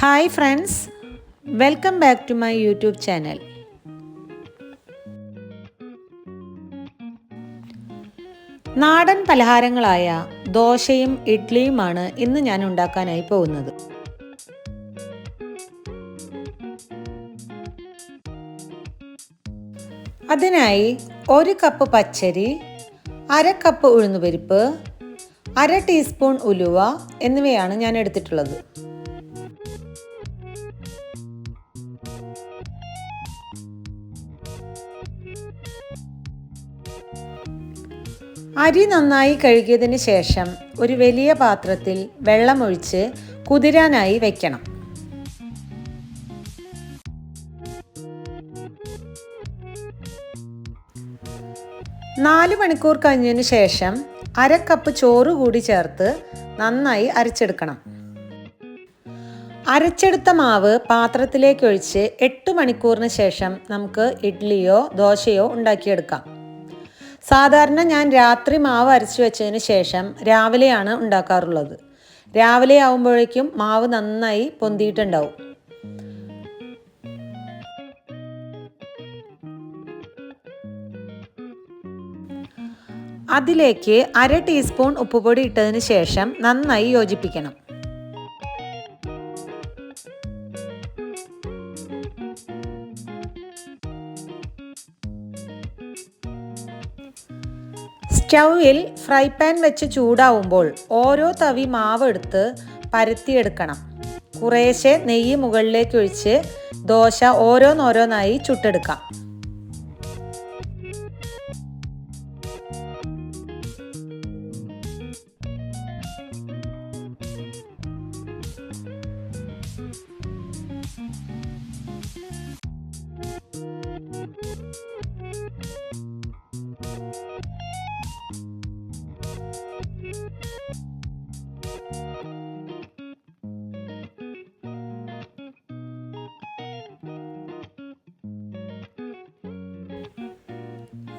Hi friends, welcome back to my YouTube channel. നാടൻ പലഹാരങ്ങളായ ദോശയും ഇഡ്ലിയുമാണ് ഇന്ന് ഞാൻ ഉണ്ടാക്കാനായി പോകുന്നത്. അതിനായി 1 കപ്പ് പച്ചരി, 1/2 കപ്പ് ഉഴുന്നുപരിപ്പ്, 1/2 ടീസ്പൂൺ ഉലുവ എന്നിവയാണ് ഞാൻ എടുത്തിട്ടുള്ളത്. അരി നന്നായി കഴുകിയതിന് ശേഷം ഒരു വലിയ പാത്രത്തിൽ വെള്ളമൊഴിച്ച് കുതിരാനായി വെക്കണം. നാല് മണിക്കൂർ കഴിഞ്ഞതിന് ശേഷം 1/2 കപ്പ് ചോറ് കൂടി ചേർത്ത് നന്നായി അരച്ചെടുക്കണം. അരച്ചെടുത്ത മാവ് പാത്രത്തിലേക്ക് ഒഴിച്ച് 8 മണിക്കൂറിന് ശേഷം നമുക്ക് ഇഡ്ലിയോ ദോശയോ ഉണ്ടാക്കിയെടുക്കാം. സാധാരണ ഞാൻ രാത്രി മാവ് അരച്ചു വെച്ചതിന് ശേഷം രാവിലെയാണ് ഉണ്ടാക്കാറുള്ളത്. രാവിലെ ആവുമ്പോഴേക്കും മാവ് നന്നായി പൊന്തിയിട്ടുണ്ടാവും. അതിലേക്ക് 1/2 ടീസ്പൂൺ ഉപ്പുപൊടി ഇട്ടതിന് ശേഷം നന്നായി യോജിപ്പിക്കണം. സ്റ്റൗവിൽ ഫ്രൈ പാൻ വെച്ച് ചൂടാവുമ്പോൾ ഓരോ തവി മാവ് എടുത്ത് പരത്തിയെടുക്കണം. കുറേശ്ശെ നെയ്യ് മുകളിലേക്ക് ഒഴിച്ച് ദോശ ഓരോന്നോരോന്നായി ചുട്ടെടുക്കാം.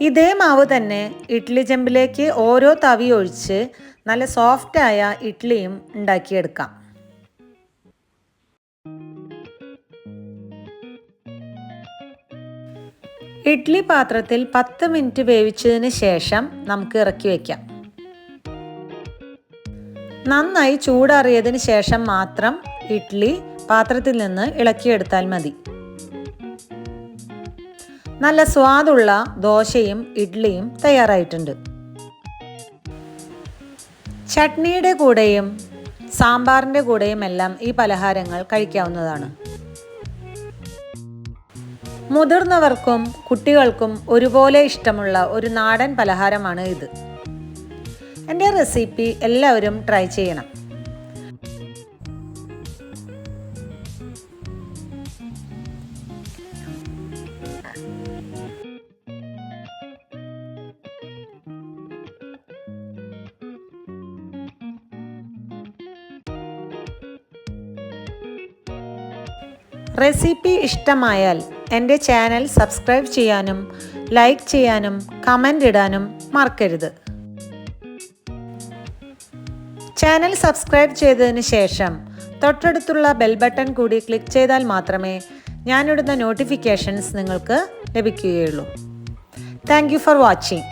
ഇതേ മാവ് തന്നെ ഇഡ്ഡലി ചെമ്പിലേക്ക് ഓരോ തവി ഒഴിച്ച് നല്ല സോഫ്റ്റായ ഇഡ്ഡലിയും ഉണ്ടാക്കിയെടുക്കാം. ഇഡ്ഡലി പാത്രത്തിൽ 10 മിനിറ്റ് വേവിച്ചതിന് ശേഷം നമുക്ക് ഇറക്കി വയ്ക്കാം. നന്നായി ചൂടാറിയതിന് ശേഷം മാത്രം ഇഡ്ഡലി പാത്രത്തിൽ നിന്ന് ഇളക്കിയെടുത്താൽ മതി. നല്ല സ്വാദുള്ള ദോശയും ഇഡ്ഡലിയും തയ്യാറായിട്ടുണ്ട്. ചട്നിയുടെ കൂടെയും സാമ്പാറിൻ്റെ കൂടെയും എല്ലാം ഈ പലഹാരങ്ങൾ കഴിക്കാവുന്നതാണ്. മുതിർന്നവർക്കും കുട്ടികൾക്കും ഒരുപോലെ ഇഷ്ടമുള്ള ഒരു നാടൻ പലഹാരമാണ് ഇത്. എൻ്റെ റെസിപ്പി എല്ലാവരും ട്രൈ ചെയ്യണം. റെസിപ്പി ഇഷ്ടമായാൽ എൻ്റെ ചാനൽ സബ്സ്ക്രൈബ് ചെയ്യാനും ലൈക്ക് ചെയ്യാനും കമൻ്റ് ഇടാനും മറക്കരുത്. ചാനൽ സബ്സ്ക്രൈബ് ചെയ്തതിന് ശേഷം തൊട്ടടുത്തുള്ള ബെൽ ബട്ടൺ കൂടി ക്ലിക്ക് ചെയ്താൽ മാത്രമേ ഞാനിടുന്ന നോട്ടിഫിക്കേഷൻസ് നിങ്ങൾക്ക് ലഭിക്കുകയുള്ളൂ. Thank you for watching.